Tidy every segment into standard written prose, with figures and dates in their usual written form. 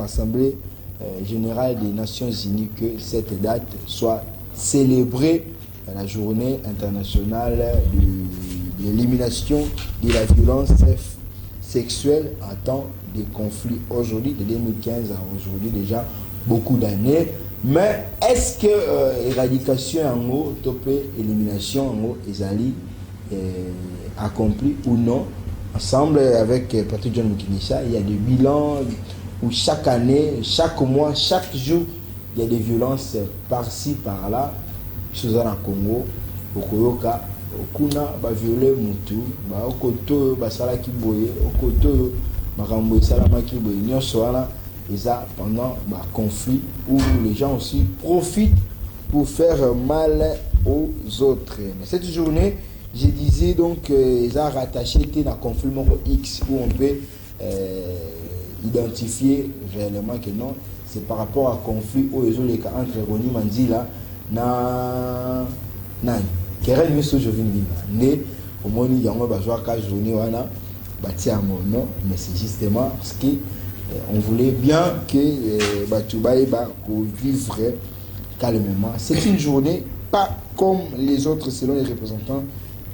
l'Assemblée générale des Nations Unies que cette date soit célébrée la journée internationale de l'élimination de la violence sexuelle en temps de conflit. Aujourd'hui, de 2015 à aujourd'hui déjà, beaucoup d'années. Mais est-ce que éradication en haut, topé, élimination en haut, Ezali accompli ou non? Ensemble avec Patrick John Mukinisha, il y a des bilans où chaque année, chaque mois, chaque jour, il y a des violences par-ci, par-là. Chose en Congo, au Koyoka, au Kuna, ba violé Moutou, ba au Koto, ba Salaki Boye, au Koto, Marambo Salamaki Boye, Nyoswana, et ça pendant un conflit où les gens aussi profitent pour faire mal aux autres. Mais cette journée, je disais donc, ils ont rattaché un conflit X où on peut identifier réellement que non, c'est par rapport à conflit où ils ont les cas entre Roni Mandila na nani Keren Miso Jovini né au moins il y a un besoin qu'à journée wana bâti à mon nom, mais c'est justement parce que on voulait bien que Batoubaï vivre calmement. C'est une journée pas comme les autres selon les représentants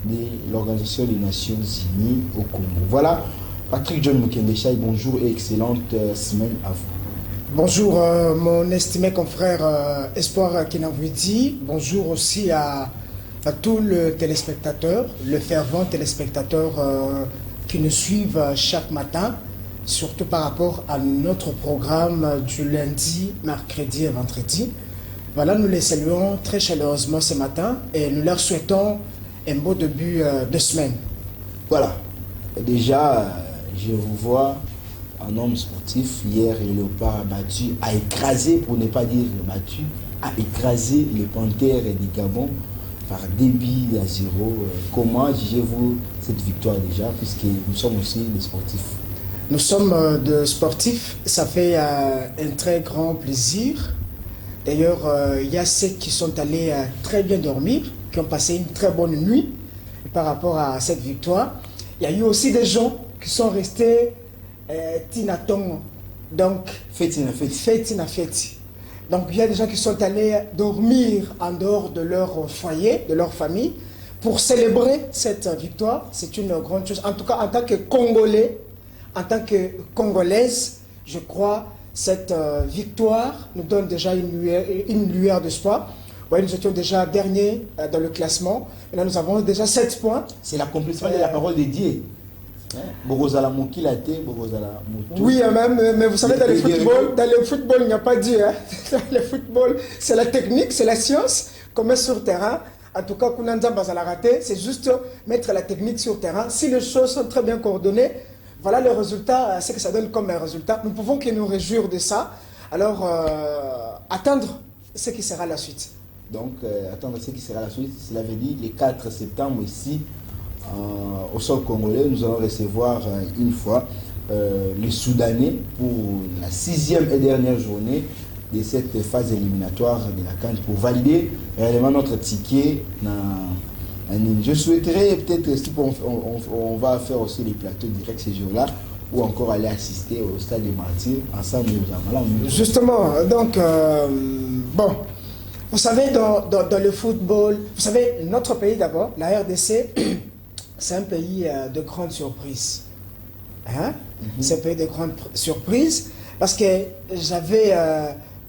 de l'Organisation des Nations Unies au Congo. Voilà, Patrick John Mukendeshai, bonjour et excellente semaine à vous. Bonjour mon estimé confrère Espoir Kinavouidi. Bonjour aussi à tous les téléspectateurs, le fervent téléspectateurs qui nous suivent chaque matin, surtout par rapport à notre programme du lundi, mercredi et vendredi. Voilà, nous les saluons très chaleureusement ce matin et nous leur souhaitons un beau début de semaine. Voilà, déjà je vous vois un homme sportif. Hier, le Léopard a écrasé, pour ne pas dire battu, a écrasé les Panthères du Gabon par 2 buts à 0. Comment jugez-vous cette victoire déjà, puisque nous sommes aussi des sportifs? Nous sommes des sportifs, ça fait un très grand plaisir. D'ailleurs, il y a ceux qui sont allés très bien dormir, qui ont passé une très bonne nuit par rapport à cette victoire. Il y a eu aussi des gens qui sont restés Tinaton, donc Fétina. Donc il y a des gens qui sont allés dormir en dehors de leur foyer, de leur famille, pour célébrer cette victoire. C'est une grande chose. En tout cas, en tant que Congolais, en tant que Congolaise, je crois cette victoire nous donne déjà une lueur d'espoir. Oui, nous étions déjà derniers dans le classement. Et là, nous avons déjà 7 points. C'est l'accomplissement de la parole de Dieu. Oui, mais vous savez, dans le football, il n'y a pas Dieu. Hein. Dans le football, c'est la technique, c'est la science qu'on met sur terrain. En tout cas, Kounanza Bazala raté, c'est juste mettre la technique sur terrain. Si les choses sont très bien coordonnées, voilà le résultat, c'est que ça donne comme un résultat. Nous pouvons que nous réjouir de ça. Alors, attendre ce qui sera la suite. Donc, attendre ce qui sera la suite, cela veut dire le 4 septembre ici, au sol congolais, nous allons recevoir une fois les Soudanais pour la 6e et dernière journée de cette phase éliminatoire de la CAN pour valider réellement notre ticket. Je souhaiterais peut-être, on va faire aussi les plateaux directs ces jours-là, ou encore aller assister au stade des Martyrs ensemble. Justement, donc, bon, vous savez, dans le football, vous savez, notre pays d'abord, la RDC, c'est un pays de grandes surprises. Hein? C'est un pays de grandes surprises parce que j'avais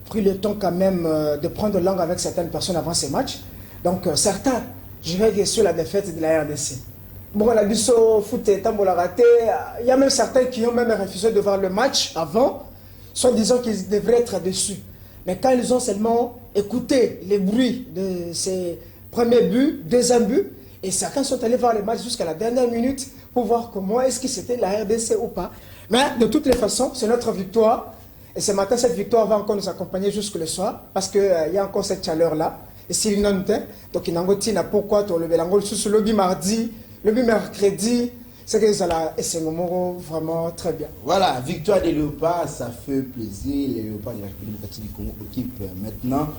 pris le temps quand même de prendre langue avec certaines personnes avant ces matchs. Donc certains, je vais dire sur la défaite de la RDC. Bon, la biso foot tambola raté. Il y a même certains qui ont même refusé de voir le match avant, soit disant qu'ils devraient être déçus. Mais quand ils ont seulement écouté les bruits de ces premiers buts, deuxième but, et certains sont allés voir le match jusqu'à la dernière minute pour voir comment est-ce que c'était la RDC ou pas. Mais de toutes les façons, c'est notre victoire. Et ce matin, cette victoire va encore nous accompagner jusque le soir parce qu'il y a encore cette chaleur-là. Et c'est une année. Donc, il y a pourquoi tu le sous le lobby mardi, le mercredi. C'est que ça et c'est un moment vraiment très bien. Voilà, victoire des Léopards, ça fait plaisir. Les Léopards de la République démocratique du Congo occupent maintenant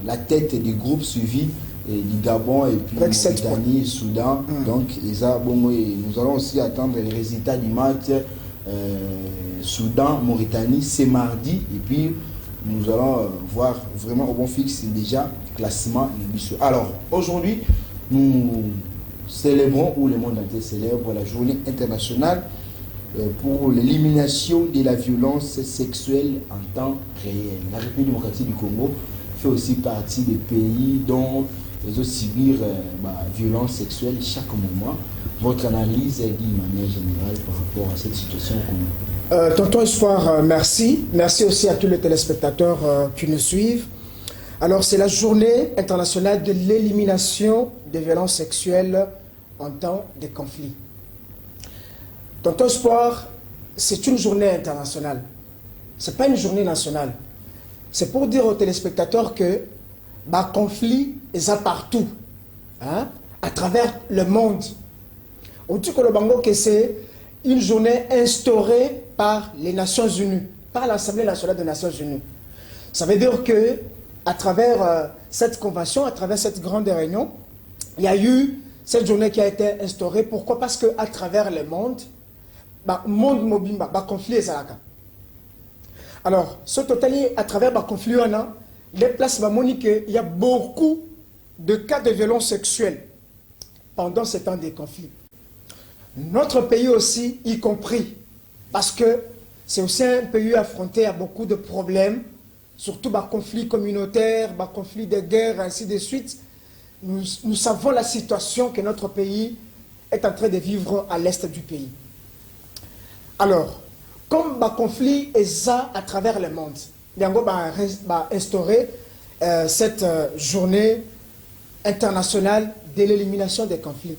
la tête du groupe suivi du Gabon et puis Mauritanie, Soudan. Donc nous allons aussi attendre les résultats du match Soudan, Mauritanie, c'est mardi. Et puis, nous allons voir vraiment au bon fixe déjà classement. Alors, aujourd'hui, nous célébrons, ou le monde entier célèbre, la journée internationale pour l'élimination de la violence sexuelle en temps réel. La République démocratique du Congo fait aussi partie des pays dont les autres subir violence sexuelle chaque moment. Votre analyse est d'une manière générale par rapport à cette situation au Congo. Tonton Espoir, merci. Merci aussi à tous les téléspectateurs qui nous suivent. Alors, c'est la journée internationale de l'élimination des violences sexuelles en temps de conflit. Tonton Espoir, c'est une journée internationale. Ce n'est pas une journée nationale. C'est pour dire aux téléspectateurs que le conflit est partout, hein, à travers le monde. On dit que le Bango, c'est une journée instaurée par les Nations Unies, par l'Assemblée nationale des Nations Unies. Ça veut dire que à travers cette convention, à travers cette grande réunion, il y a eu cette journée qui a été instaurée. Pourquoi? Parce qu'à travers le monde mobile, conflit est là. Alors, ce total, à travers le conflit, les places il y a beaucoup de cas de violence sexuelle pendant ces temps de conflit. Notre pays aussi, y compris, parce que c'est aussi un pays affronté à beaucoup de problèmes, surtout conflits communautaires, conflits de guerre, ainsi de suite. Nous savons la situation que notre pays est en train de vivre à l'est du pays. Alors, comme le conflit est là à travers le monde, Liango va instaurer cette journée internationale de l'élimination des conflits.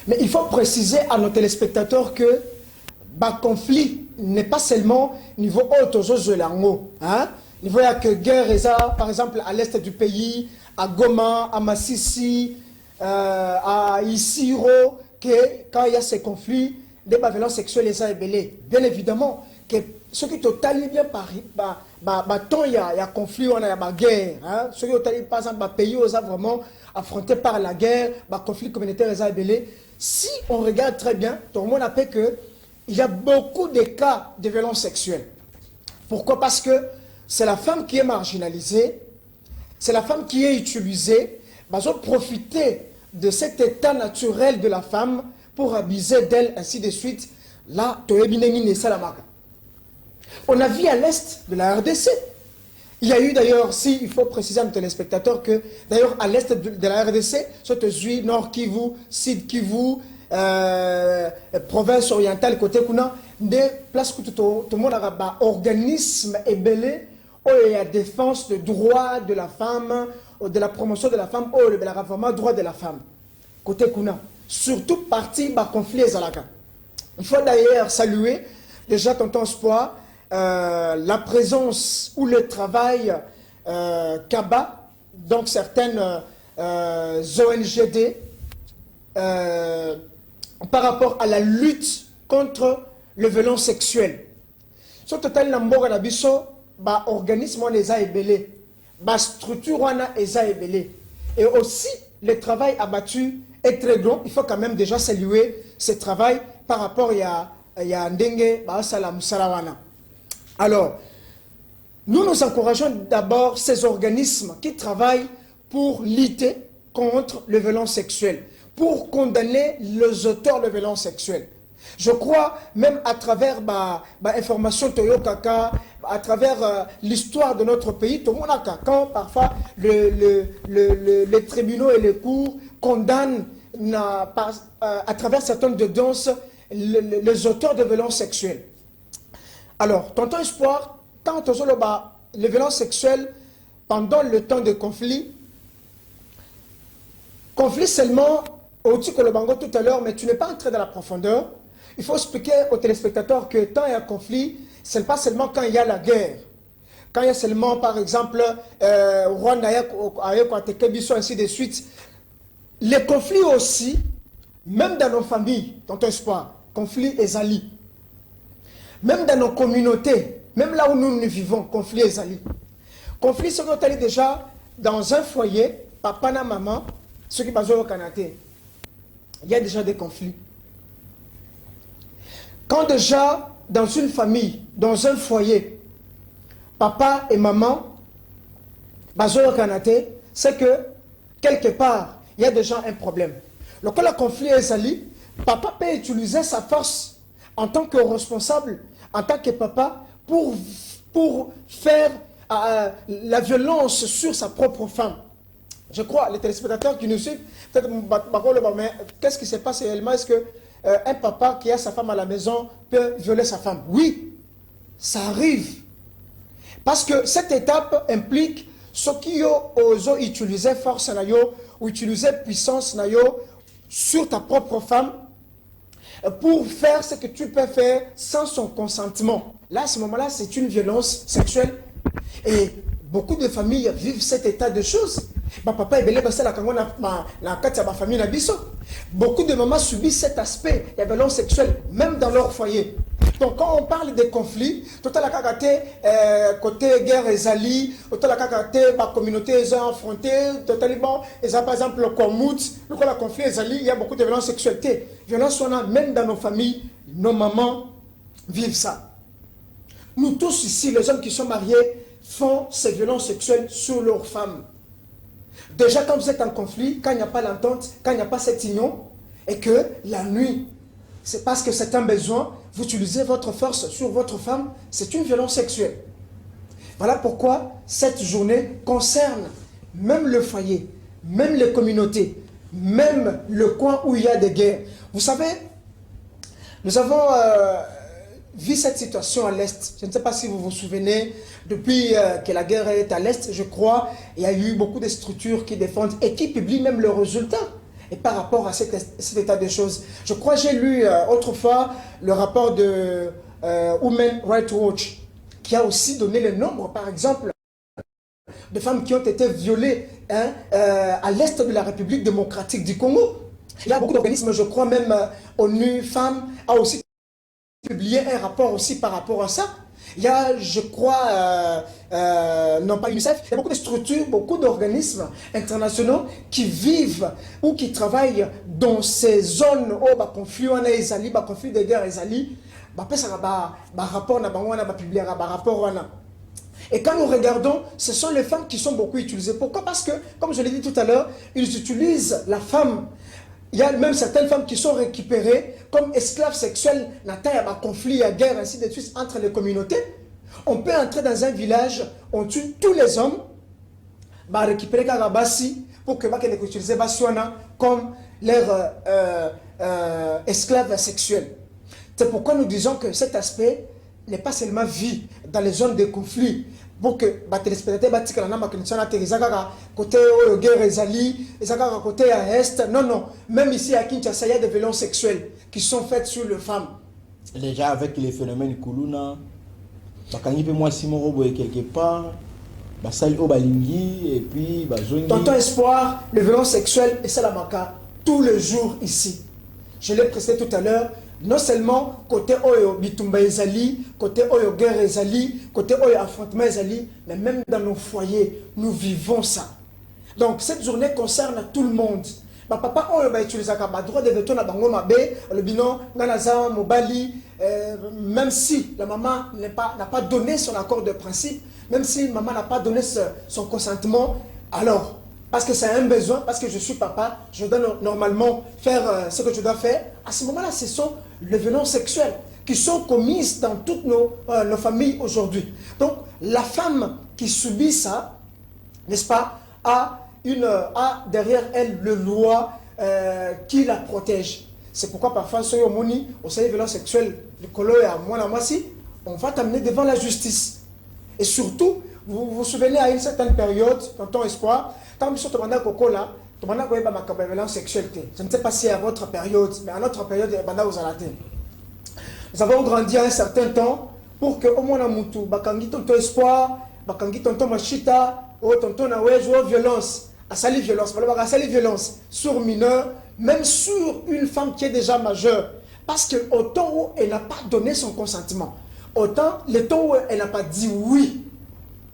Mais il faut préciser à nos téléspectateurs que le conflit n'est pas seulement niveau haut aux Lango. Il y a que guerre est là, par exemple, à l'est du pays, à Goma, à Massissi, à Isiro, que quand il y a ces conflits, des violences sexuelles sont ébellées. Bien évidemment, que ce qui totalement bien Paris, il y a conflit, il y a guerre. Ce qui totalement, par exemple, pays où vraiment affronté par la guerre, conflit communautaire sont ébellés. Si on regarde très bien, tout le monde a fait que il y a beaucoup de cas de violences sexuelles. Pourquoi? Parce que c'est la femme qui est marginalisée, c'est la femme qui est utilisée, ils ont profité de cet état naturel de la femme pour abuser d'elle, ainsi de suite. Là, on a vu à l'est de la RDC. Il y a eu d'ailleurs, il faut préciser à nos téléspectateurs que, d'ailleurs, à l'est de la RDC, Sotozui, Nord Kivu, Sud Kivu, province orientale, côté Kuna, des places où tout le monde a un organisme ébellé, où il y a défense des droits de la femme, de la promotion de la femme, où il y a le droit de la femme, côté Kuna. Surtout partie du conflit Zalaka. Il faut d'ailleurs saluer, déjà, tonton Espoir, la présence ou le travail CABA, donc certaines ONGD, par rapport à la lutte contre le violence sexuelle. Ce total n'amboga na biso, organisme on les a ébellés, structure on les a ébellés. Et aussi, le travail abattu est très grand. Il faut quand même déjà saluer ce travail par rapport à Ndenge, Salam Sarawana. Alors, nous encourageons d'abord ces organismes qui travaillent pour lutter contre les violences sexuelles, pour condamner les auteurs de violences sexuelles. Je crois, même à travers l'information Toyo Kaka, à travers l'histoire de notre pays, tout le monde a quand parfois les tribunaux et les cours condamnent à travers certaines de danses les auteurs de violences sexuelles. Alors, tonton Espoir, quand les violences sexuelles pendant le temps de conflit seulement, au dessus que le bango tout à l'heure, mais tu n'es pas entré dans la profondeur. Il faut expliquer aux téléspectateurs que quand il y a un conflit, ce n'est pas seulement quand il y a la guerre. Quand il y a seulement, par exemple, Rwanda, ainsi de suite. Les conflits aussi, même dans nos familles, tonton Espoir, conflit et zali. Même dans nos communautés, même là où nous vivons, conflit et zali. Conflit, c'est qu'on est déjà dans un foyer, papa et maman, ceux qui basent au Canada. Il y a déjà des conflits. Quand déjà, dans une famille, dans un foyer, papa et maman, c'est que quelque part, il y a déjà un problème. Lorsque le conflit est sali, papa peut utiliser sa force en tant que responsable, en tant que papa, pour faire la violence sur sa propre femme. Je crois, les téléspectateurs qui nous suivent, peut-être, mais qu'est-ce qui se passe réellement? Est-ce que un papa qui a sa femme à la maison peut violer sa femme? Oui, ça arrive. Parce que cette étape implique ce qui ont utilisé force ou utiliser puissance sur ta propre femme pour faire ce que tu peux faire sans son consentement. Là, à ce moment-là, c'est une violence sexuelle. Et beaucoup de familles vivent cet état de choses. Ma papa est belé parce que la famille n'a biso. Beaucoup de mamans subissent cet aspect de violence sexuelle, même dans leur foyer. Donc quand on parle de conflits, tout à la côté guerre et zali, tout à la communauté est affrontée, totalement, et ça par exemple le Kormout, le conflit est zali, il y a beaucoup de violence sexualité. Violence on a même dans nos familles, nos mamans vivent ça. Nous tous ici, les hommes qui sont mariés, font ces violences sexuelles sur leurs femmes. Déjà quand vous êtes en conflit, quand il n'y a pas l'entente, quand il n'y a pas cette union, et que la nuit, c'est parce que c'est un besoin, vous utilisez votre force sur votre femme, c'est une violence sexuelle. Voilà pourquoi cette journée concerne même le foyer, même les communautés, même le coin où il y a des guerres. Vous savez, nous avons vu cette situation à l'Est. Je ne sais pas si vous vous souvenez, depuis que la guerre est à l'Est, je crois, il y a eu beaucoup de structures qui défendent et qui publient même le résultat. Et par rapport à cet état de choses, je crois que j'ai lu autrefois le rapport de Women Rights Watch, qui a aussi donné le nombre, par exemple, de femmes qui ont été violées à l'est de la République démocratique du Congo. Il y a beaucoup d'organismes, je crois même ONU Femmes a aussi publié un rapport aussi par rapport à ça. Il y a, je crois, non pas UNICEF, il y a beaucoup de structures, beaucoup d'organismes internationaux qui vivent ou qui travaillent dans ces zones où il y a conflit, conflit de guerre, et quand nous regardons, ce sont les femmes qui sont beaucoup utilisées. Pourquoi? Parce que, comme je l'ai dit tout à l'heure, ils utilisent la femme. Il y a même certaines femmes qui sont récupérées comme esclaves sexuels, il y a conflit, il y a guerre, ainsi de suite, entre les communautés. On peut entrer dans un village, on tue tous les hommes, récupérer Karabassi pour que les utiliser comme leurs esclaves sexuels. C'est pourquoi nous disons que cet aspect n'est pas seulement vu dans les zones de conflit, pour que les téléspectateurs côté guerre côté est. Non, non. Même ici à Kinshasa, il y a des violences sexuelles qui sont faites sur les femmes. Déjà avec les phénomènes Kuluna, moi Simon quelque part, et puis Tonton Espoir, les violences sexuelles et Salamaka, tous les jours ici. Je l'ai précisé tout à l'heure. Non seulement côté Oyo Bitumba Ezali, côté Oyo guerre Ezali, côté Oyo affrontement Ezali, mais même dans nos foyers, nous vivons ça. Donc cette journée concerne tout le monde. Papa Oyo va utiliser le droit de veto na bango mabe, le binon, Nanaza, Mobali, même si la maman n'a pas donné son accord de principe, même si maman n'a pas donné son consentement, alors, parce que c'est un besoin, parce que je suis papa, je dois normalement faire ce que je dois faire. À ce moment-là, ce sont les violences sexuelles qui sont commises dans toutes nos familles aujourd'hui. Donc, la femme qui subit ça, n'est-ce pas, a derrière elle le loi qui la protège. C'est pourquoi parfois, sur Yomoni, au sein des violences sexuelles, le colo et à moi, on va t'amener devant la justice. Et surtout, vous vous souvenez à une certaine période, tonton Espoir, quand nous sommes là, violence sexualité. Je ne sais pas si à votre période, mais à notre période, nous avons grandi à un certain temps pour que au moins Moutou, Bakangi tonton Espoir, Bakangi tonton Machita, tonton Nawej, violence, asali violence sur mineur, même sur une femme qui est déjà majeure. Parce que autant où elle n'a pas donné son consentement, autant le temps où elle n'a pas dit oui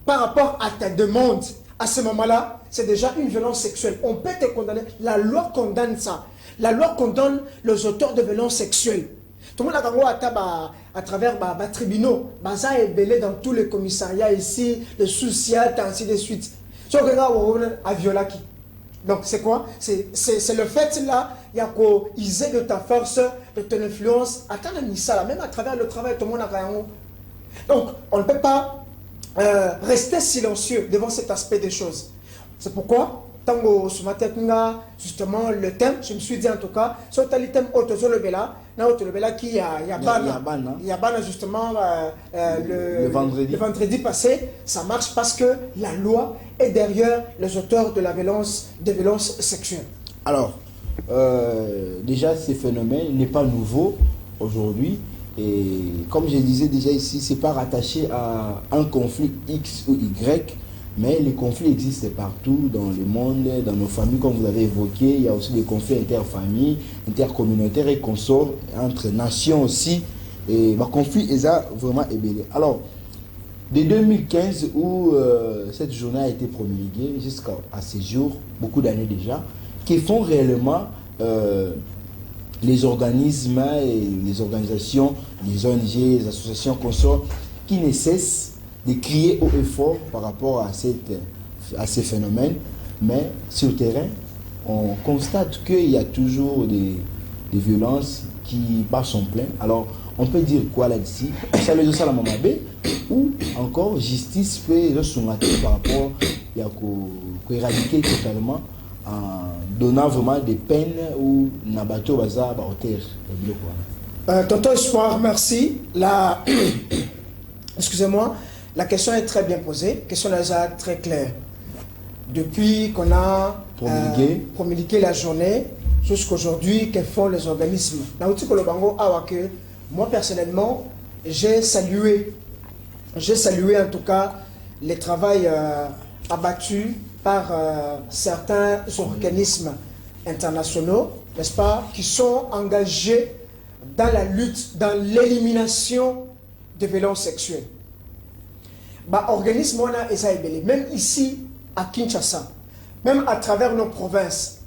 par rapport à ta demande, à ce moment-là, c'est déjà une violence sexuelle. On peut te condamner. La loi condamne ça. La loi condamne les auteurs de violences sexuelles. Tout le monde a à travers les tribunaux, ça est belé dans tous les commissariats ici, les sous-siat, ainsi de suite. Si on regarde à Violaki. Donc c'est quoi? C'est le fait là, il y a qu'au user de ta force, de ton influence, à ça, même à travers le travail, tout le monde a gagné. Donc on ne peut pas rester silencieux devant cet aspect des choses. C'est pourquoi, tango ce matin, justement le thème, je me suis dit en tout cas, sur le thème qui y a justement le vendredi passé, ça marche parce que la loi est derrière les auteurs de la violence, des violences sexuelles. Alors, déjà ce phénomène n'est pas nouveau aujourd'hui. Et comme je disais déjà ici, c'est pas rattaché à un conflit X ou Y, mais les conflits existent partout dans le monde, dans nos familles, comme vous avez évoqué. Il y a aussi des conflits interfamilles, intercommunautaires et consorts, entre nations aussi. Et le conflit est vraiment ébélé. Alors, de 2015 où cette journée a été promulguée jusqu'à ces jours, beaucoup d'années déjà, qui font réellement les organismes et les organisations, les ONG, les associations consorts, qui ne cessent de crier haut et fort par rapport à ces phénomènes. Mais sur le terrain, on constate qu'il y a toujours des violences qui battent son plein. Alors, on peut dire quoi là-dessus? Ça le dit ça la mamabé, ou encore justice peut se soumettre par rapport à éradiquer totalement en donnant vraiment des peines ou nabato baza ba hauteur. Tonton Espoir, merci. Excusez-moi, la question est très bien posée. La question est très claire. Depuis qu'on a promulgué la journée jusqu'à aujourd'hui, que font les organismes? Moi personnellement, j'ai salué en tout cas les travail abattus par certains organismes internationaux, n'est-ce pas, qui sont engagés dans la lutte, dans l'élimination des violences sexuelles. Organisme même ici à Kinshasa, même à travers nos provinces,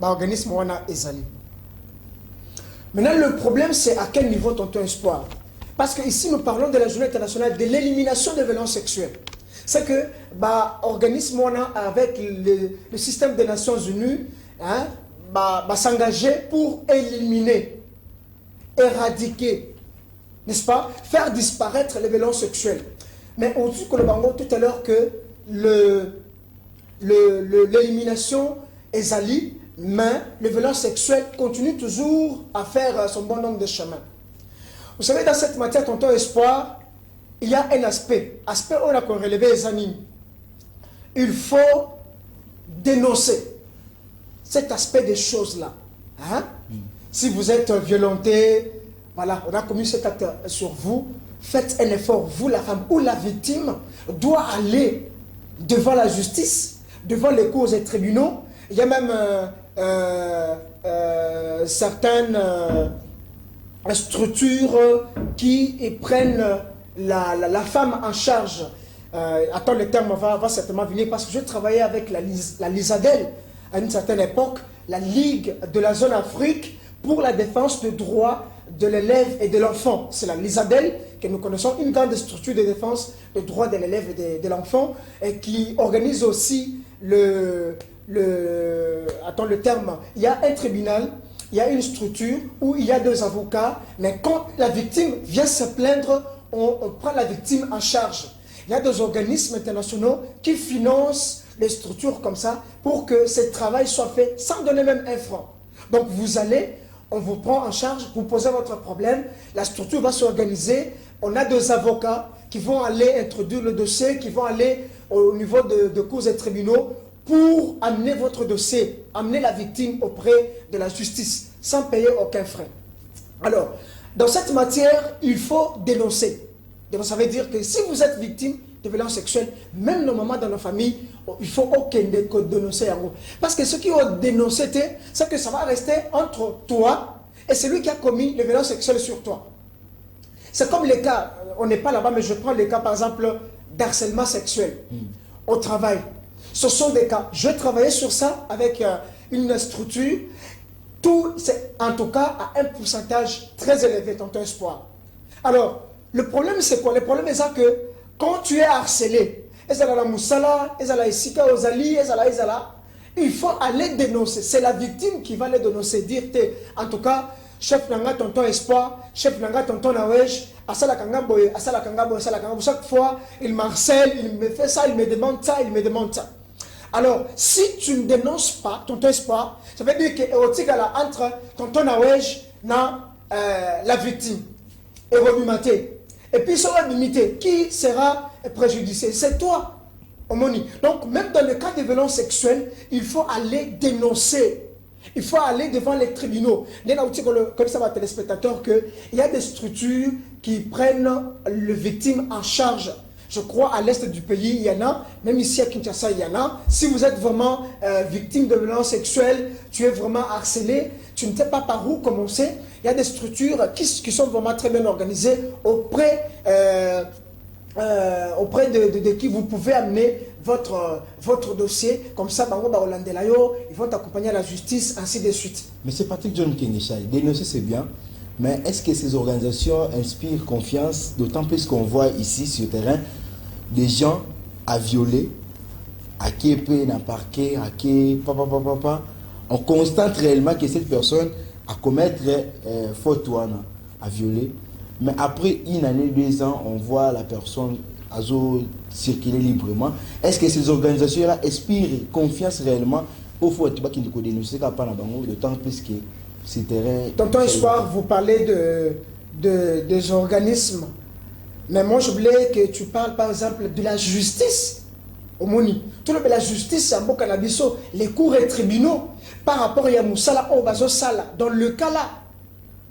organisme Maintenant, le problème, c'est à quel niveau tonton Espoir? Parce que ici, nous parlons de la journée internationale de l'élimination des violences sexuelles. C'est que organisme avec le système des Nations Unies s'engager pour éliminer, éradiquer, n'est-ce pas, faire disparaître les violences sexuelles. Mais on dit que le bango tout à l'heure que l'élimination est ali, mais les violences sexuelles continuent toujours à faire son bon nombre de chemins. Vous savez, dans cette matière, tonton Espoir, il y a un aspect on a relevé les animes. Il faut dénoncer cet aspect des choses-là. Hein? Si vous êtes violenté, voilà, on a commis cet acte sur vous, faites un effort, vous la femme ou la victime doit aller devant la justice, devant les cours et tribunaux. Il y a même certaines structures qui prennent la femme en charge. Attends, le terme va certainement venir parce que je travaillais avec la Lisadel à une certaine époque, la Ligue de la zone Afrique pour la défense des droits de l'élève et de l'enfant. C'est la Lisadel que nous connaissons, une grande structure de défense des droits de l'élève et de l'enfant et qui organise aussi attends le terme, il y a un tribunal, il y a une structure où il y a 2 avocats, mais quand la victime vient se plaindre, on prend la victime en charge. Il y a des organismes internationaux qui financent les structures comme ça pour que ce travail soit fait sans donner même un franc. Donc vous allez, on vous prend en charge, vous posez votre problème, la structure va s'organiser, on a 2 avocats qui vont aller introduire le dossier, qui vont aller au niveau de cours et tribunaux pour amener votre dossier, amener la victime auprès de la justice, sans payer aucun frais. Alors, dans cette matière, il faut dénoncer. Donc, ça veut dire que si vous êtes victime de violences sexuelles, même normalement dans nos familles, il faut dénoncer. Parce que ceux qui ont dénoncé, c'est que ça va rester entre toi et celui qui a commis les violences sexuelles sur toi. C'est comme les cas, on n'est pas là-bas, mais je prends les cas par exemple d'harcèlement sexuel au travail. Ce sont des cas. Je travaillais sur ça avec une structure Tout, c'est en tout cas à un pourcentage très élevé, tonton Espoir. Alors, le problème c'est quoi? Le problème est ça que quand tu es harcelé, la moussala, la isika ozali, il faut aller dénoncer. C'est la victime qui va les dénoncer. Dire, en tout cas, chef nanga tonton Espoir, chef nanga tonton Nawej, asala kanga boye, asala kanga boye, asala kanga boye. Chaque fois, il m'harcèle, il me fait ça, il me demande ça, il me demande ça. Alors, si tu ne dénonces pas tonton Espoir, ça veut dire que entre tonton Nawej et la victime. Et puis, sur la limité, qui sera préjudicié? C'est toi, Omoni. Donc, même dans le cas de violence sexuelle, il faut aller dénoncer. Il faut aller devant les tribunaux. Comme ça va téléspectateur, qu'il y a des structures qui prennent les victimes en charge. Je crois à l'est du pays, il y en a. Même ici à Kinshasa, il y en a. Si vous êtes vraiment victime de violence sexuelle, tu es vraiment harcelé, tu ne sais pas par où commencer. Il y a des structures qui sont vraiment très bien organisées auprès de qui vous pouvez amener votre dossier. Comme ça, ils vont t'accompagner à la justice, ainsi de suite. Mais c'est Patrick John Kenisha. Dénoncer, c'est bien. Mais est-ce que ces organisations inspirent confiance? D'autant plus qu'on voit ici sur le terrain des gens à violer, à qui peut dans le parquet, à qui papa. On constate réellement que cette personne a commettre faute à violer. Mais après une année, 2 ans, on voit la personne circuler librement. Est-ce que ces organisations-là inspirent confiance réellement au faute qui nous dénonce d'autant plus que ces terrains... Tonton Espoir, vous parlez des organismes. Mais moi, je voulais que tu parles, par exemple, de la justice. Au Moni. Tout le monde, la justice, c'est un beau cannabiso. Les cours et tribunaux, par rapport à Yamoussala, Obazo Sala, dans le cas là,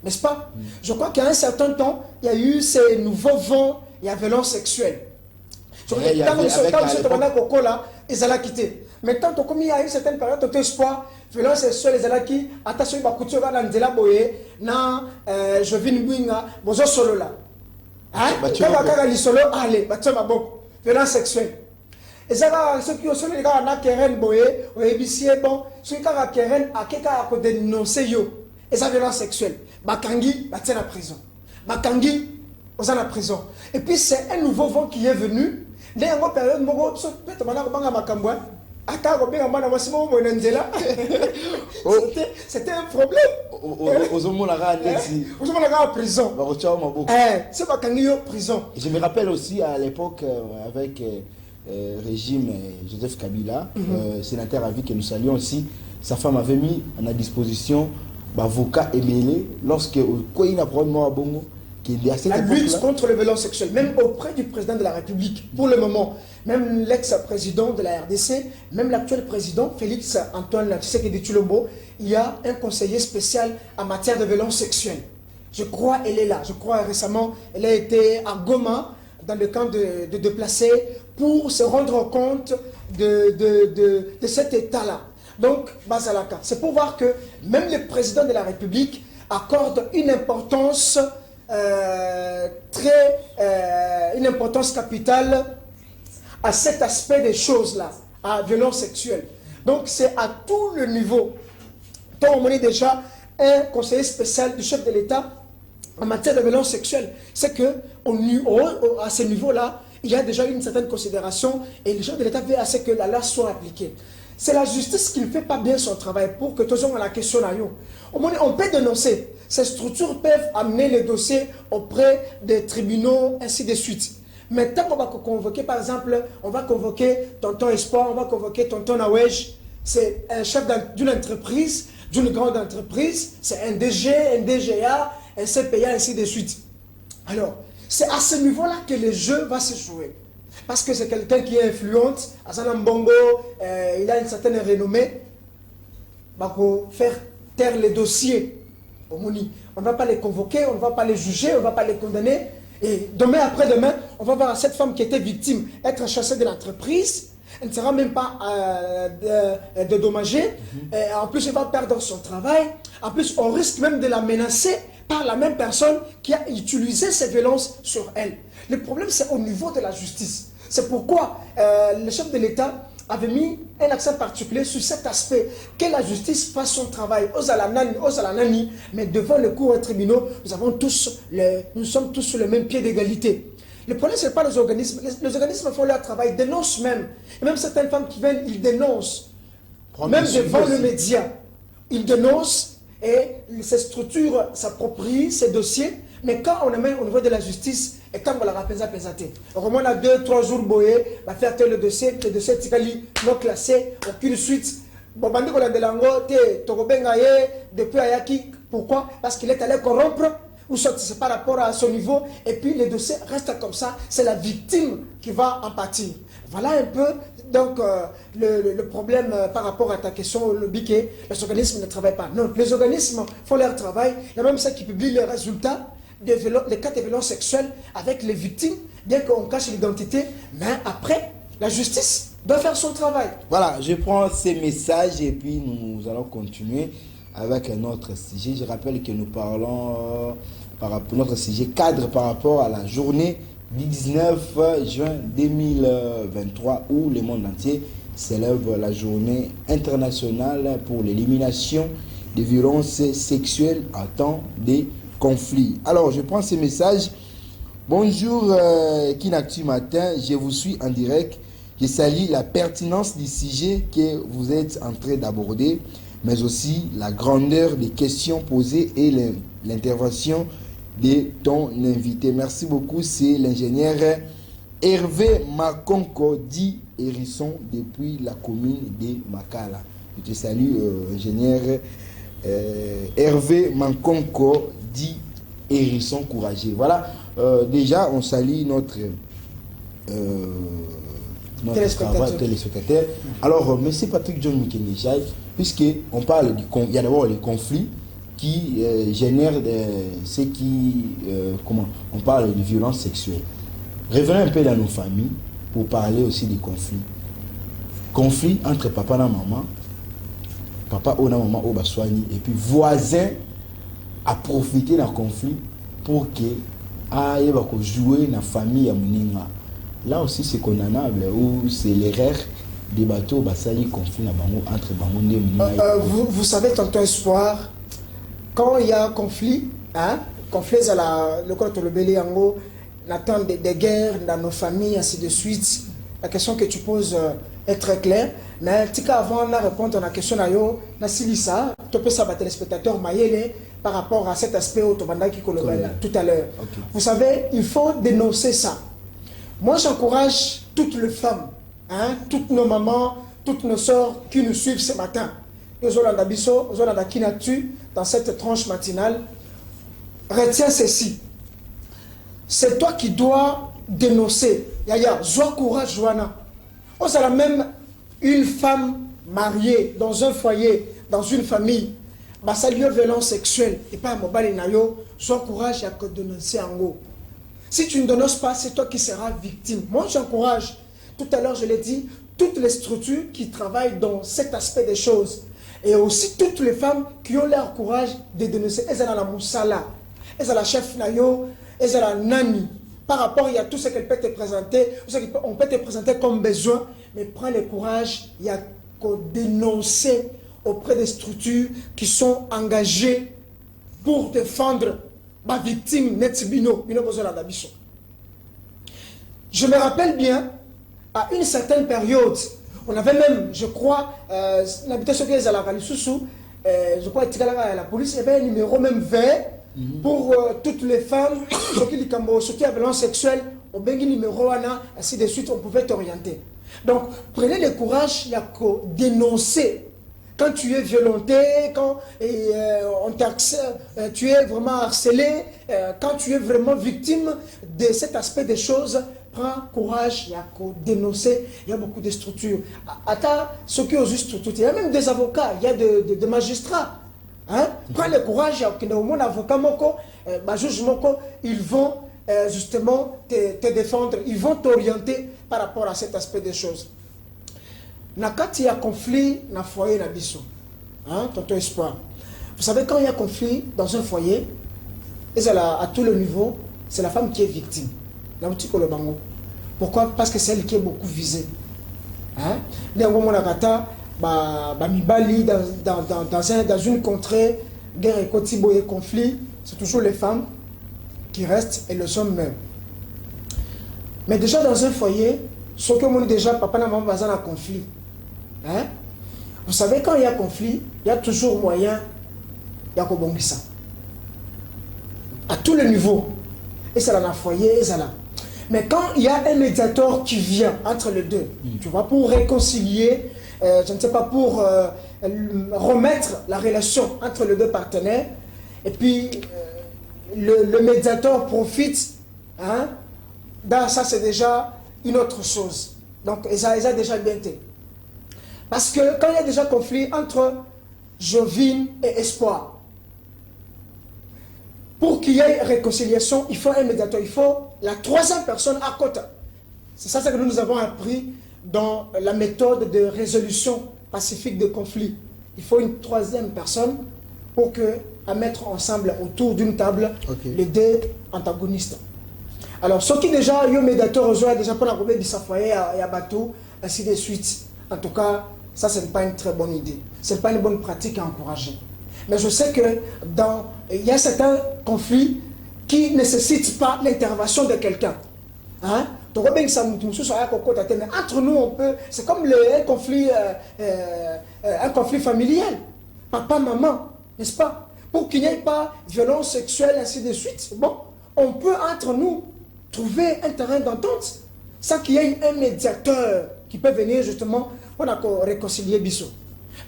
n'est-ce pas? Je crois qu'à un certain temps, il y a eu ces nouveaux vents, il y a violence sexuelle. Je crois que ils allaient quitter. Maintenant, comme il y a eu une certaine période, tout espoir, violence sexuelle, ils allaient quitter. Attention, il va couper dans Ndela Boye, na je viens de Binga, bozo solo là. Hein? Quand on a solo, allez, violence sexuelle. Et ça, ceux qui ont solo, les gars, on a Keren Boye, ou Ebissier, bon, ceux qui ont Keren, à quelqu'un à dénoncer yo. Et ça, violence sexuelle. Bakangi, bah tiens la prison. Bakangi, aux en la prison. Et puis c'est un nouveau vent qui est venu. Dès une période, c'était un problème. Aux hommes, on a prison. C'est Bakangi prison. Je me rappelle aussi à l'époque avec régime Joseph Kabila, sénateur à vie que nous saluons aussi, sa femme avait mis à la disposition avocat émêlé lorsque quoi il a probablement à Bongo la lutte contre les violences sexuelles, même auprès du président de la République, pour le moment, même l'ex-président de la RDC, même l'actuel président, Félix Antoine Tshisekedi Tshilombo, il y a un conseiller spécial en matière de violences sexuelles. Je crois qu'elle est là. Je crois récemment, elle a été à Goma, dans le camp de déplacés, pour se rendre compte de cet état-là. Donc, Bazalaka, c'est pour voir que même le président de la République accorde une importance une importance capitale à cet aspect des choses-là, à la violence sexuelle. Donc, c'est à tout le niveau. Donc, on est déjà un conseiller spécial du chef de l'État en matière de violence sexuelle. C'est que à ce niveau-là, il y a déjà une certaine considération et le chef de l'État veut à ce que la loi soit appliquée. C'est la justice qui ne fait pas bien son travail pour que tous gens la question. On peut dénoncer. Ces structures peuvent amener les dossiers auprès des tribunaux, ainsi de suite. Mais tant qu'on va convoquer, par exemple, on va convoquer tonton Espoir, on va convoquer tonton Nawej, c'est un chef d'une entreprise, d'une grande entreprise, c'est un DG, un DGA, un CPA, ainsi de suite. Alors, c'est à ce niveau-là que le jeu va se jouer. Parce que c'est quelqu'un qui est influente, Azanam Bongo, il a une certaine renommée, pour faire taire les dossiers. On ne va pas les convoquer, on ne va pas les juger, on ne va pas les condamner. Et demain, après-demain, on va voir cette femme qui était victime être chassée de l'entreprise. Elle ne sera même pas dédommagée. En plus, elle va perdre son travail. En plus, on risque même de la menacer par la même personne qui a utilisé ces violences sur elle. Le problème, c'est au niveau de la justice. C'est pourquoi le chef de l'État avait mis un accent particulier sur cet aspect, que la justice fasse son travail, aux alanani, mais devant les cours et tribunaux, nous sommes tous sur le même pied d'égalité. Le problème, ce n'est pas les organismes. Les organismes font leur travail, dénoncent même. Et même certaines femmes qui viennent, ils dénoncent. Même devant le média, ils dénoncent et ces structures s'approprient ces dossiers. Mais quand on amène au niveau de la justice, et quand on la rappelle, on a 2-3 jours boyé, va faire le dossier Tikali non classé, aucune suite. Depuis Ayaki, pourquoi? Parce qu'il est allé corrompre, ou soit c'est par rapport à son niveau, et puis les dossiers restent comme ça, c'est la victime qui va en pâtir. Voilà un peu donc le problème par rapport à ta question, le biquet, les organismes ne travaillent pas. Non, les organismes font leur travail, il y a même ceux qui publient les résultats des cas de violence sexuelle avec les victimes, bien qu'on cache l'identité, mais après, la justice doit faire son travail. Voilà, je prends ces messages et puis nous allons continuer avec un autre sujet. Je rappelle que nous parlons par rapport notre sujet cadre par rapport à la journée 19 juin 2023 où le monde entier célèbre la journée internationale pour l'élimination des violences sexuelles en temps de conflit. Alors, je prends ces messages. Bonjour Kinactu Matin, je vous suis en direct. Je salue la pertinence du sujet que vous êtes en train d'aborder, mais aussi la grandeur des questions posées et l'intervention de ton invité. Merci beaucoup, c'est l'ingénieur Hervé Makonko, dit Hérisson, depuis la commune de Makala. Je te salue, ingénieur Hervé Makonko, dit Hérisson courageux. Voilà, déjà on salue notre téléspectateur. Alors, M. Patrick John Mikenejaï, puisqu'on parle du il y a d'abord les conflits qui génèrent ce qui, on parle de violence sexuelle. Revenons un peu dans nos familles pour parler aussi des conflits. Conflits entre papa et maman, papa ou maman ou baswani, et puis voisins à profiter d'un conflit pour que aille jouer dans la famille à Mouninga. Là aussi c'est condamnable, ou c'est l'erreur des bateaux basali conflit entre Bangonde et Mouninga. Vous savez, tonton Espoir, quand il y a un conflit, conflit le corps de l'obélé en haut, n'attend des guerres dans nos familles, ainsi de suite. La question que tu poses est très claire. Mais avant de répondre à la question, Nasilisa, tu peux savoir téléspectateur Mayele par rapport à cet aspect tout à l'heure. Okay. Vous savez, il faut dénoncer ça. Moi, j'encourage toutes les femmes, toutes nos mamans, toutes nos soeurs qui nous suivent ce matin. Dans cette tranche matinale, retiens ceci. C'est toi qui dois dénoncer. Yaya, joie, courage, Joana. On a même une femme mariée dans un foyer, dans une famille. Bah, ça lui est violence sexuelle. Et pas un mobile nayo. Joie, courage, il y a que dénoncer en haut. Si tu ne dénonces pas, c'est toi qui seras victime. Moi, j'encourage. Tout à l'heure, je l'ai dit, toutes les structures qui travaillent dans cet aspect des choses. Et aussi toutes les femmes qui ont leur courage de dénoncer. Elles ont la moussala. Elles ont la chef nayo. Elles ont la nani. Par rapport à tout ce qu'elle peut te présenter, on peut te présenter comme besoin, mais prends le courage, il y a qu'à dénoncer auprès des structures qui sont engagées pour défendre ma victime, Netsibino. Je me rappelle bien, à une certaine période, on avait même, je crois, l'habitation qui est à la Valisusu, je crois que la police, il y avait un numéro même vert pour toutes les femmes, ceux qui avaient violence sexuelle, au bengi numéro 1, ainsi de suite, on pouvait t'orienter. Donc, prenez le courage, il y a qu'à dénoncer. Quand tu es violenté, quand tu es vraiment harcelé, quand tu es vraiment victime de cet aspect des choses, prends courage, il y a qu'à dénoncer. Il y a beaucoup de structures. Attends, ceux qui ont juste structures, il y a même des avocats, il y a des magistrats. Prends le courage, il y a un avocat, juge, ils vont justement te défendre, ils vont t'orienter par rapport à cet aspect des choses. Quand il y a conflit dans le foyer, tonton Espoir. Vous savez, quand il y a conflit dans un foyer, et à tous les niveaux, c'est la femme qui est victime. Pourquoi? Parce que c'est elle qui est beaucoup visée. Hein? Dans une contrée, guerre et conflit, c'est toujours les femmes qui restent et les hommes meurent. Mais déjà dans un foyer, ce que mon déjà papa et maman dans un conflit. Hein? Vous savez, quand il y a conflit, il y a toujours moyen de ça. À tous les niveaux. Et ça dans un foyer, et ça là. Mais quand il y a un médiateur qui vient entre les deux, tu vois, pour réconcilier, je ne sais pas, pour remettre la relation entre les deux partenaires, et puis le médiateur profite, hein, ça c'est déjà une autre chose. Donc, ça a déjà bien été. Parce que quand il y a déjà conflit entre Jovine et Espoir, pour qu'il y ait réconciliation, il faut un médiateur, il faut la troisième personne à côté. C'est ça que nous avons appris dans la méthode de résolution pacifique de conflits. Il faut une troisième personne pour à mettre ensemble autour d'une table les deux antagonistes. Alors, ce qui déjà, le médiateur rejoint déjà pour la problème du foyer à bateau, ainsi de suite. En tout cas, ça, ce n'est pas une très bonne idée. Ce n'est pas une bonne pratique à encourager. Mais je sais que il y a certains conflits qui ne nécessitent pas l'intervention de quelqu'un. Hein? Mais entre nous, on peut. C'est comme un conflit familial. Papa, maman, n'est-ce pas? Pour qu'il n'y ait pas de violence sexuelle, ainsi de suite. Bon, on peut entre nous trouver un terrain d'entente sans qu'il y ait un médiateur qui peut venir justement pour réconcilier Bissot.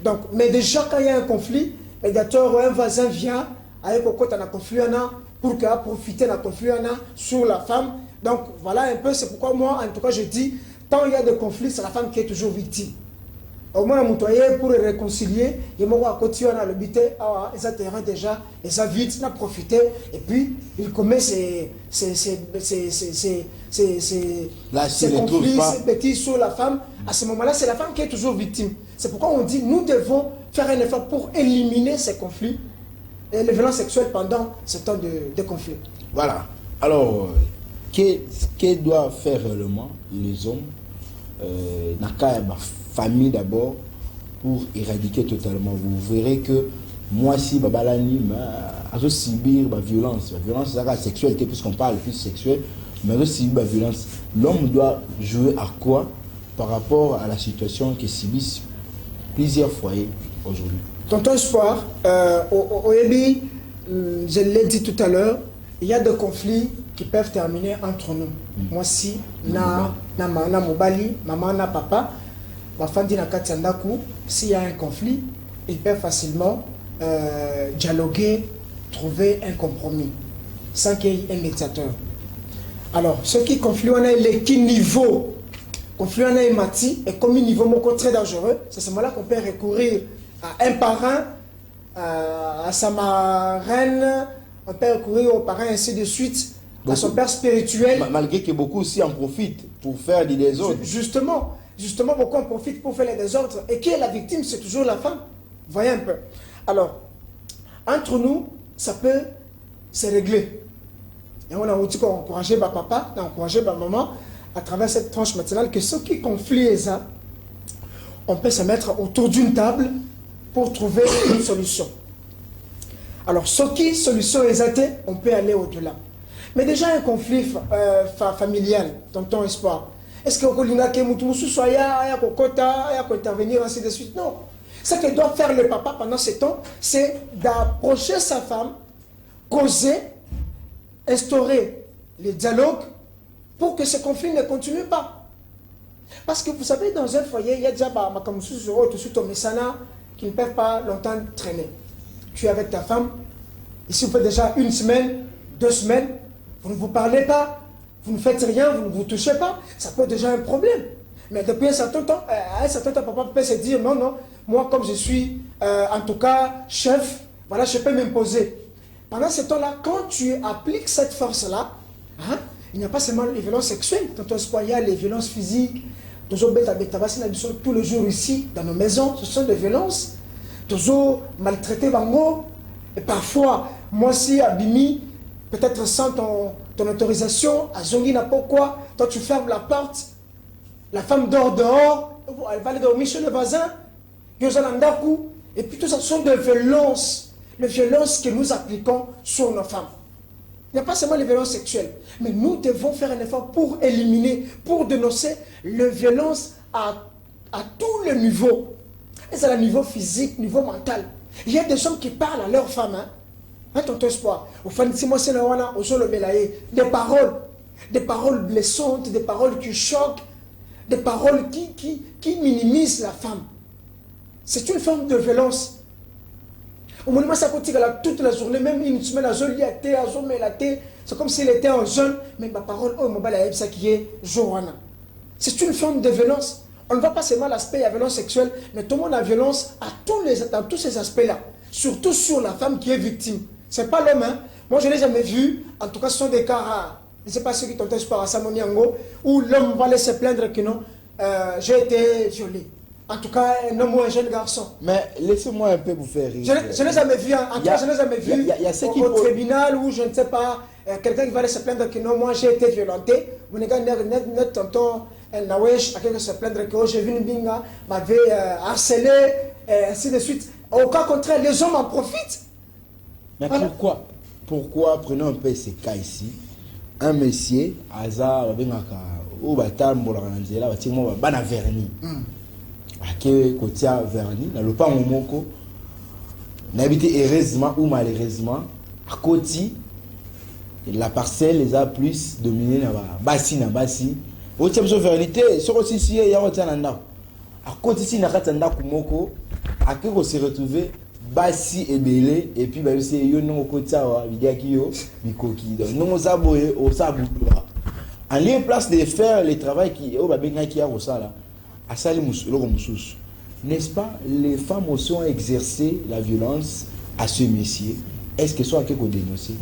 Donc, mais déjà, quand il y a un conflit, médiateur ou un voisin vient avec un conflit pour profiter d'un conflit sur la femme. Donc voilà un peu, c'est pourquoi moi en tout cas je dis, tant il y a des conflits, c'est la femme qui est toujours victime. Au moins pour réconcilier, il m'a continué à l'habiter, ils ont déjà, ils ont vite profité, et puis il commet ces conflits, ces bêtises sur la femme. À ce moment-là, c'est la femme qui est toujours victime. C'est pourquoi on dit, nous devons faire un effort pour éliminer ces conflits et les violences sexuelles pendant ce temps de conflit. Voilà. Alors, qu'est-ce doivent faire réellement les hommes dans la famille d'abord pour éradiquer totalement? Vous verrez que moi, si Babalani a subir la violence sexuelle, puisqu'on parle plus sexuelle, mais a subir la violence, l'homme doit jouer à quoi par rapport à la situation que subissent plusieurs foyers aujourd'hui? Tonton Espoir, au Ebi, je l'ai dit tout à l'heure, il y a des conflits qui peuvent terminer entre nous. Moi, si, na mobali, maman, na papa, ma femme dit na katsandaku, s'il y a un conflit, ils peuvent facilement dialoguer, trouver un compromis, sans qu'il y ait un médiateur. Alors, ce qui conflit, on a les niveau. Conflit en mati et comme un niveau très dangereux, c'est à ce moment-là qu'on peut recourir à un parrain, à sa marraine, on peut recourir au parrain ainsi de suite, à son père spirituel. Malgré que beaucoup aussi en profitent pour faire des désordres. Justement, beaucoup en profitent pour faire les désordres. Et qui est la victime? C'est toujours la femme. Voyez un peu. Alors, entre nous, ça peut se régler. Et on a aussi encouragé ma papa, on a encouragé ma maman, à travers cette tranche matinale, que ceux qui conflient ça, on peut se mettre autour d'une table pour trouver une solution. Alors, ce qui solution exatée, on peut aller au-delà. Mais déjà un conflit familial, tonton Espoir, est-ce que intervenir ainsi de suite? Non. Ce que doit faire le papa pendant ce temps, c'est d'approcher sa femme, causer, instaurer les dialogues, pour que ce conflit ne continue pas. Parce que vous savez, dans un foyer, il y a déjà qui ne peuvent pas longtemps traîner. Tu es avec ta femme, ici vous faites déjà 1 semaine, 2 semaines, vous ne vous parlez pas, vous ne faites rien, vous ne vous touchez pas, ça peut être déjà un problème. Mais depuis un certain temps, papa peut se dire, non, moi comme je suis en tout cas chef, voilà, je peux m'imposer. Pendant ce temps-là, quand tu appliques cette force-là, hein, il n'y a pas seulement les violences sexuelles, il y a les violences physiques. Tous les jours ici, dans nos maisons, ce sont des violences. Toujours maltraité bango. Et parfois, moi aussi, Abimi, peut-être sans ton autorisation, à Zongi n'a pas quoi, toi tu fermes la porte, la femme dort dehors, elle va aller dormir chez le voisin, et puis tout ça sont des violences, les violences que nous appliquons sur nos femmes. Il n'y a pas seulement les violences sexuelles, mais nous devons faire un effort pour éliminer, pour dénoncer les violences à tous les niveaux. Et c'est le niveau physique, niveau mental. Il y a des hommes qui parlent à leurs femmes, hein, tonton Espoir, des paroles blessantes, des paroles qui choquent, des paroles qui minimisent la femme. C'est une forme de violence. Au moment où ça continue toute la journée, même une semaine, c'est comme s'il était en jeûne, mais ma parole, c'est une forme de violence. On ne voit pas seulement l'aspect de la violence sexuelle, mais tout le monde a violence dans tous ces aspects-là. Surtout sur la femme qui est victime. Ce n'est pas l'homme. Hein. Moi, je ne l'ai jamais vu. En tout cas, ce sont des cas rares. Je ne sais pas ceux qui t'entendent par Samoniango, où l'homme va aller se plaindre que non, j'ai été violé. En tout cas, un homme ou un jeune garçon. Mais laissez-moi un peu vous faire rire. Je ne l'ai jamais vu. En tout cas, je ne l'ai jamais vu il y a ceux qui au tribunal où je ne sais pas, quelqu'un qui va aller se plaindre que non, moi j'ai été violenté. Vous n'avez pas tonton Nawesh à quelqu'un se plaindre que j'ai vu une binga, m'avait harcelé, et ainsi de suite. Au cas contraire, les hommes en profitent. Mais voilà. Pourquoi prenons un peu ces cas ici? Un monsieur, Aza, ou Batambola, Bana Verni. Kotia Verni, dans le pas Momoko, n'habité heureusement ou malheureusement, à côté, la parcelle les a plus dominé na Bassi. Au tiers de vérité, sur aussi si il y a un à côté si n'a katanda kumoko, à qui on s'est retrouvé Bassi et Belé, et puis c'est yo non côté Vidiakio, Bikoki. Donc nous aboyé au Saboula. En lieu place de faire le travail qui au Babenga qui a au Sala. N'est-ce pas, les femmes aussi ont exercé la violence à ce métier. Est-ce que soit quelque dénoncé?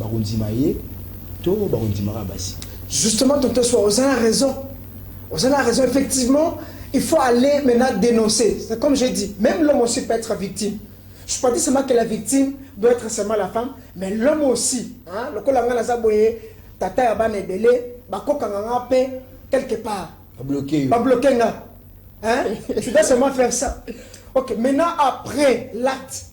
Justement, tonton Soir, vous avez raison. Vous avez raison, effectivement, il faut aller maintenant dénoncer. C'est comme j'ai dit, même l'homme aussi peut être victime. Je ne pas dire seulement que la victime doit être seulement la femme, mais l'homme aussi. Le colanga la zaboye, tata yabane belé, bako kanganga pe quelque part. Pas bloqué. Pas bloqué nga. Hein? Tu dois seulement faire ça. Ok, maintenant après l'acte,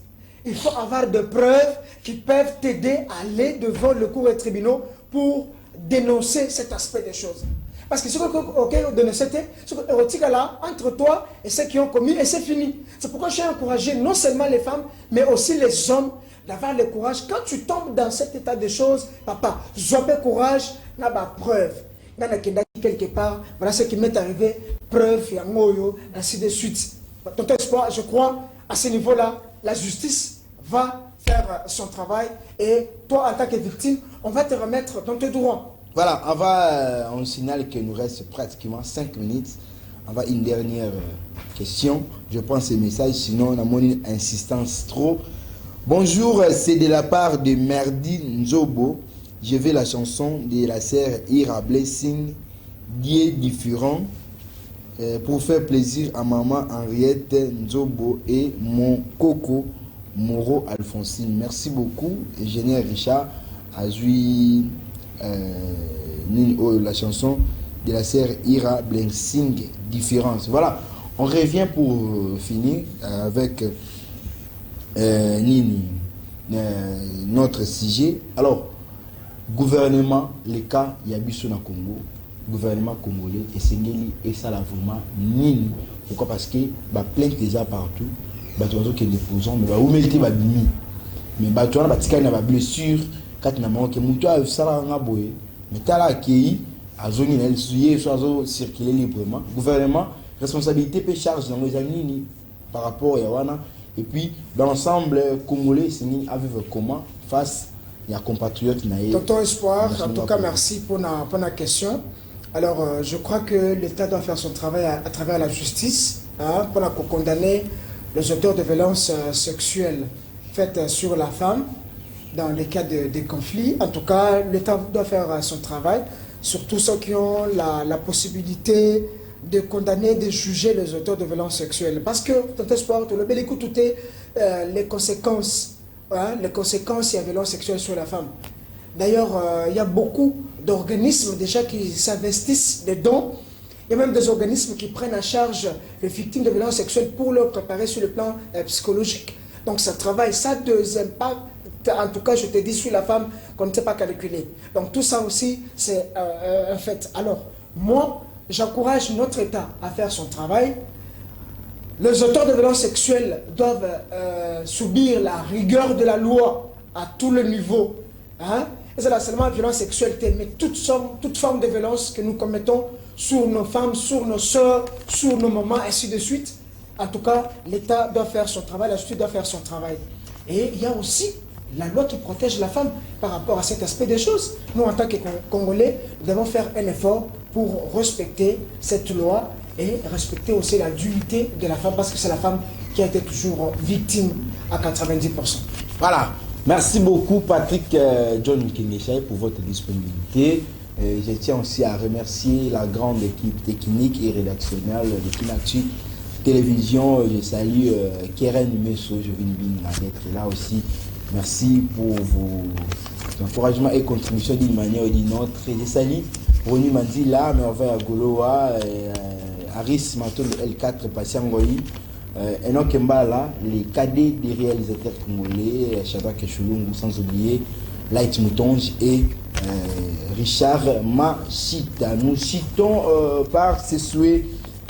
il faut avoir des preuves qui peuvent t'aider à aller devant le cours et tribunaux pour dénoncer cet aspect des choses. Parce que ce que dénoncer, ce que érotique là, entre toi et ceux qui ont commis, et c'est fini. C'est pourquoi j'ai encouragé non seulement les femmes, mais aussi les hommes d'avoir le courage. Quand tu tombes dans cet état de choses, papa, zoper courage, n'a pas preuve. Quelque part, voilà ce qui m'est arrivé, preuve, ainsi de suite. Tonton Espoir, je crois, à ce niveau-là, la justice va faire son travail et toi, en tant que victime, on va te remettre dans tes droits. Voilà, on signale qu'il nous reste pratiquement 5 minutes. On va une dernière question. Je prends ces messages, sinon on a mon insistance trop. Bonjour, c'est de la part de Merdi Nzobo. Je vais la chanson de la sœur Ira Blessing, Dieu différent, pour faire plaisir à maman Henriette Nzobo et mon coco Moro Alphonsine. Merci beaucoup, ingénieur Richard Azui, la chanson de la sœur Ira Blessing, Différence. Voilà, on revient pour finir avec notre sujet. Alors, gouvernement, les cas, il y a Bissou na Congo, gouvernement congolais, et Sengeli, et ça là vraiment nini. Pourquoi? Parce que bah plainte déjà partout, bah tu vois que les posons, mais bah où mettez bah bimi, mais bah tu vois bah tika na bah blessure, quand na manque mutu a ça là nga boye, mais t'as là qui a zone na suye soit circuler librement. Gouvernement, responsabilité peut charge dans les nini par rapport à wana, et puis dans l'ensemble congolais, Sengeli a vivre comment face il y a compatriotes naïfs. Tonton Espoir, en tout cas, merci pour la question. Alors, je crois que l'État doit faire son travail à travers la justice pour condamner les auteurs de violences sexuelles faites sur la femme dans les cas de conflits. En tout cas, l'État doit faire son travail, surtout ceux qui ont la possibilité de condamner, de juger les auteurs de violences sexuelles. Parce que, Tonton Espoir, tout le bel écoute, les conséquences. Les conséquences de la violence sexuelle sur la femme. D'ailleurs, il y a beaucoup d'organismes déjà qui s'investissent dedans Il y a même des organismes qui prennent en charge les victimes de violences sexuelles pour leur préparer sur le plan psychologique. Donc ça travaille, ça a des impacts, en tout cas je te dis, sur la femme qu'on ne sait pas calculer. Donc tout ça aussi, c'est un fait. Alors, moi, j'encourage notre État à faire son travail. Les auteurs de violences sexuelles doivent subir la rigueur de la loi à tous les niveaux. Hein? Et c'est là seulement la violence sexuelle, mais toute forme de violence que nous commettons sur nos femmes, sur nos soeurs, sur nos mamans, ainsi de suite. En tout cas, l'État doit faire son travail, la justice doit faire son travail. Et il y a aussi la loi qui protège la femme par rapport à cet aspect des choses. Nous, en tant que Congolais, nous devons faire un effort pour respecter cette loi et respecter aussi la dignité de la femme, parce que c'est la femme qui a été toujours victime à 90%. Voilà. Merci beaucoup Patrick John Kingeshay pour votre disponibilité. Je tiens aussi à remercier la grande équipe technique et rédactionnelle de Kinactu Télévision. Je salue Keren Messo, je viens d'être là aussi. Merci pour vos encouragements et contributions d'une manière ou d'une autre. Je salue Rony Mandila, Merveille Agoloa, Aris Maton L4 Patiangoyi, Enoch Mbala, les cadets des réalisateurs congolais, Shabak Chulungu, sans oublier Light Moutonge et Richard Machita. Nous citons par ces souhaits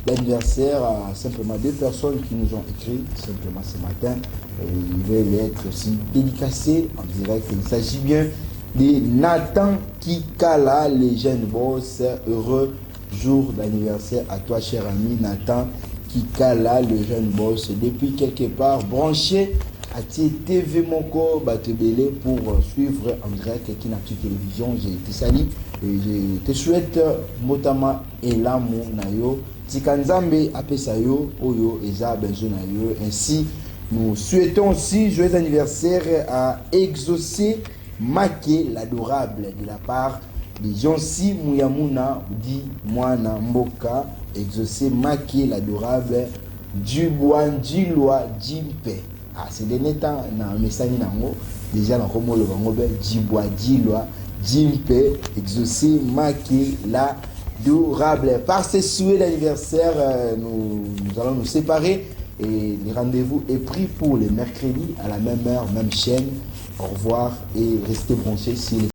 d'anniversaire à simplement 2 personnes qui nous ont écrit simplement ce matin. Ils veulent être aussi dédicacés en direct. Il s'agit bien de Nathan Kikala, les jeunes boss. Heureux jour d'anniversaire à toi, cher ami Nathan Kikala, le jeune boss. Depuis quelque part branché à TV Moko Batebele pour suivre en direct Kinactu Télévision. Je te salue et je te souhaite motama elamu nayo tikanzambe apesayo oyo eza benzo nayo. Ainsi nous souhaitons aussi joyeux anniversaire à Exaucé Maké l'adorable de la part de Jonsi Mouyamuna dit Mwana Mboka. Exaucé Maké l'adorable Djibouandjilwa Djimpe. Ah, c'est des neta na mesani nango déjà na komo le bango be Djibouandjilwa Djimpe. Exaucé Maké l'adorable. Par ces souhaits d'anniversaire, nous allons nous séparer. Et le rendez-vous est pris pour le mercredi à la même heure, même chaîne. Au revoir et restez branchés sur les